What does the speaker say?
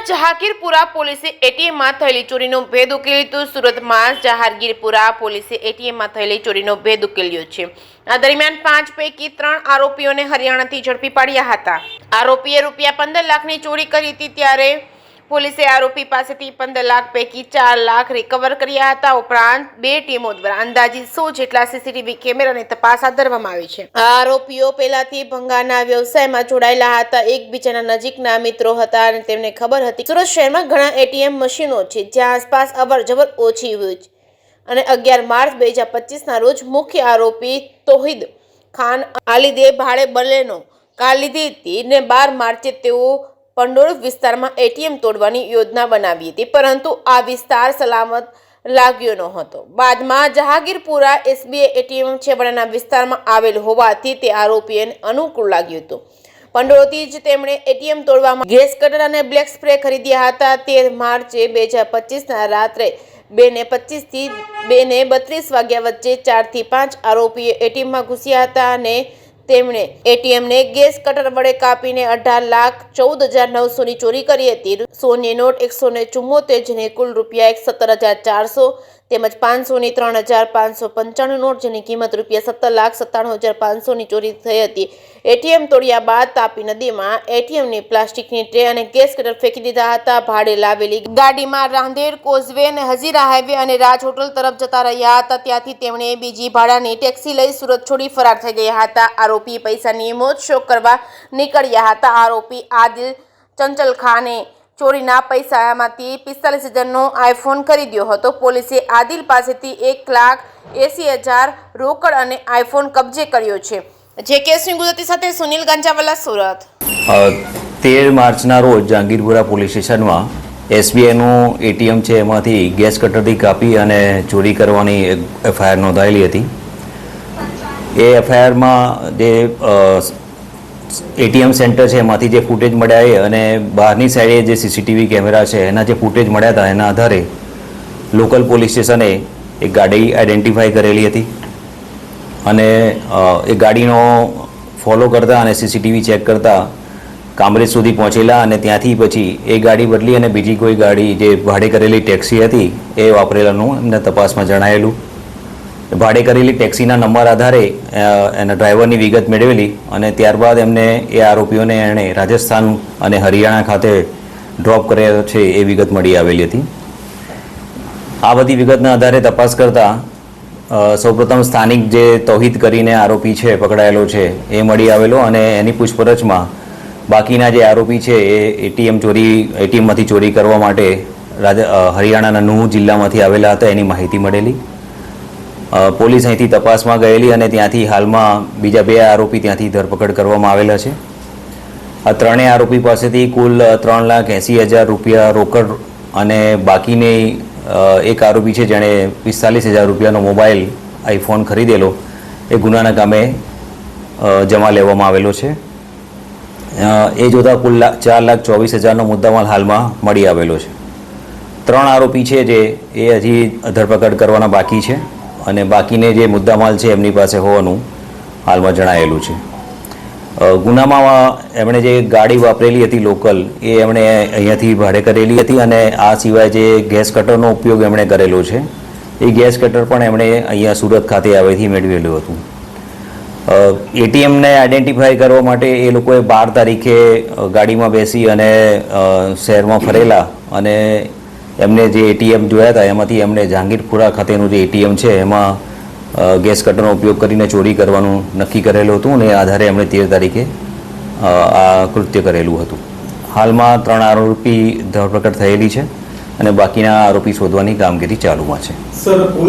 જહાંગીરપુરા પોલીસે એટીએમમાં થયેલી ચોરીનો ભેદ ઉકેલી તો સુરતમાં જહાંગીરપુરા પોલીસે એટીએમમાં થયેલી ચોરીનો ભેદ ઉકેલ્યો છે। આ દરમિયાન 5 પૈકી 3 આરોપીઓને હરિયાણાથી ઝડપી પાડ્યા હતા। આરોપીએ ₹15 લાખની ચોરી કરી હતી, ત્યારે પોલીસે આરોપી પાસેથી 15 લાખ પૈકી 4 લાખ રિકવર કર્યા હતા। ઉપરાંત 2 ટીમો દ્વારા અંદાજિત 100 જેટલા સીસીટીવી કેમેરાની તપાસ હાથ ધરવામાં આવી છે। આ આરોપીઓ પહેલાથી ભંગારના વ્યવસાયમાં જોડાયેલા હતા, એકબીજાના નજીકના મિત્રો હતા અને તેમને ખબર હતી સુરત શહેરમાં ઘણા એટીએમ મશીનો છે જ્યાં આસપાસ અવરજવર ઓછી હોય છે અને 11 માર્ચ 2025ના રોજ મુખ્ય આરોપી તૌહિદ ખાન આલિદે ભાડે બલેનો કાર લીધી હતી અને 12 માર્ચે તેઓ पंडोर विस्तार में एटीएम तोड़वानी योजना बनावी थी, परंतु आ विस्तार सलामत लाग्यो न हतो। बाद में जहांगीरपुरा एसबीआई एटीएम छेवाड़ाना विस्तार में आवेल होवाथी ते आरोपीओने अनुकूल लाग्यो हतो। पंडोरथी ज तेमणे एटीएम तोड़वामां गैस कटर अने ब्लेक स्प्रे खरीद्या हता। 13 मार्चे 2025 रात्रे 2:25 થી 2:32 वाग्या वच्चे 4 થી 5 आरोपीओ एटीएम में घुस्या हता अने તેમણે એટીએમને ગેસ કટર વડે કાપીને 18,14,900 ની ચોરી કરી હતી। સોની નોટ 174 જેને કુલ ₹17,400 તેમજ 500 ની 3,595 નોટ જેની કિંમત ₹17,97,500 ની ચોરી થઈ હતી। એટીએમ તોડ્યા બાદ તાપી નદીમાં એટીએમની પ્લાસ્ટિકની ટ્રે અને ગેસ કટર ફેંકી દીધા હતા। ભાડે લાવેલી ગાડીમાં રાંદેર કોઝવે અને હજીરા હાઈવે અને રાજ હોટલ તરફ જતા રહ્યા હતા, ત્યાંથી તેમણે બીજી ભાડાની ટેક્સી લઈ સુરત છોડી ફરાર થઈ ગયા હતા। આરોપી પૈસાની મોજ શોખ કરવા નીકળ્યા હતા। આરોપી આદિલ ચંચલ ખાને ચોરીના પૈસામાંથી 45,000નો આઈફોન ખરીદ્યો હતો। પોલીસે આદિલ પાસેથી 1,80,000 રોકડ અને આઈફોન કબજે કર્યો છે। જે કેસની ગુજરાતી સાથે સુનિલ ગાંજાવાલા, સુરત। 13 માર્ચના રોજ જહાંગીરપુરા પોલીસ સ્ટેશનમાં એસબીઆઈનું એટીએમ છે એમાંથી ગેસ કટરથી કાપી અને ચોરી કરવાની એફઆઈઆર નોંધાયેલી હતી। એ એફઆઈઆરમાં જે એટીએમ સેન્ટર છે એમાંથી જે ફૂટેજ મળ્યા એ અને બહારની સાઈડે જે સીસીટીવી કેમેરા છે એના જે ફૂટેજ મળ્યા હતા એના આધારે લોકલ પોલીસ સ્ટેશને એક ગાડી આઈડેન્ટિફાઈ કરેલી હતી અને એ ગાડીનો ફોલો કરતા અને સીસીટીવી ચેક કરતા કામરેજ સુધી પહોંચેલા અને ત્યાંથી પછી એ ગાડી બદલી અને બીજી કોઈ ગાડી જે ભાડે કરેલી ટેક્સી હતી એ વાપરેલાનું એમને તપાસમાં જણાયેલું। ભાડે કરેલી ટેક્સીના નંબર આધારે એના ડ્રાઈવરની વિગત મેળવેલી અને ત્યારબાદ એમને એ આરોપીઓને એણે રાજસ્થાન અને હરિયાણા ખાતે ડ્રોપ કર્યા છે એ વિગત મળી આવેલી હતી। આ બધી વિગતના આધારે તપાસ કરતાં સૌપ્રથમ સ્થાનિક જે તૌહિદ કરીને આરોપી છે પકડાયેલો છે એ મળી આવેલો અને એની પૂછપરછમાં બાકીના જે આરોપી છે એ એટીએમમાંથી ચોરી કરવા માટે હરિયાણાના નૂહ જિલ્લામાંથી આવેલા હતા એની માહિતી મળેલી। પોલીસ અહીંથી તપાસમાં ગયેલી અને ત્યાંથી હાલમાં બીજા 2 આરોપી ત્યાંથી ધરપકડ કરવામાં આવેલા છે। આ ત્રણેય આરોપી પાસેથી કુલ ₹3,80,000 રોકડ અને બાકીની એક આરોપી છે જેણે ₹45,000નો મોબાઈલ આઈફોન ખરીદેલો એ ગુનાના કામે જમા લેવામાં આવેલો છે। એ જોતાં કુલ ₹4,24,000નો મુદ્દામાલ હાલમાં મળી આવેલો છે। 3 આરોપી છે જે એ હજી ધરપકડ કરવાના બાકી છે અને બાકીને જે મુદ્દામાલ છે એમની પાસે હોવાનું હાલમાં જણાયેલું છે। ગુનામાં એમણે જે ગાડી વાપરેલી હતી લોકલ એ એમણે અહીંયાથી ભાડે કરેલી હતી અને આ સિવાય જે ગેસ કટરનો ઉપયોગ એમણે કરેલો છે એ ગેસ કટર પણ એમણે અહીંયા સુરત ખાતે આવેથી મેળવેલું હતું। એટીએમને આઈડેન્ટિફાઈ કરવા માટે એ લોકોએ 12 તારીખે ગાડીમાં બેસી અને શહેરમાં ફરેલા અને એમને જે એટીએમ જોયા હતા એમાંથી એમણે જહાંગીરપુરા ખાતેનું જે એટીએમ છે એમાં ગેસ કટરનો ઉપયોગ કરીને ચોરી કરવાનું નક્કી કરેલું હતું અને આધારે એમણે 13 તારીખે આ કૃત્ય કરેલું હતું। હાલમાં 3 આરોપી ધરપકડ થયેલી છે અને બાકીના આરોપી શોધવાની કામગીરી ચાલુમાં છે।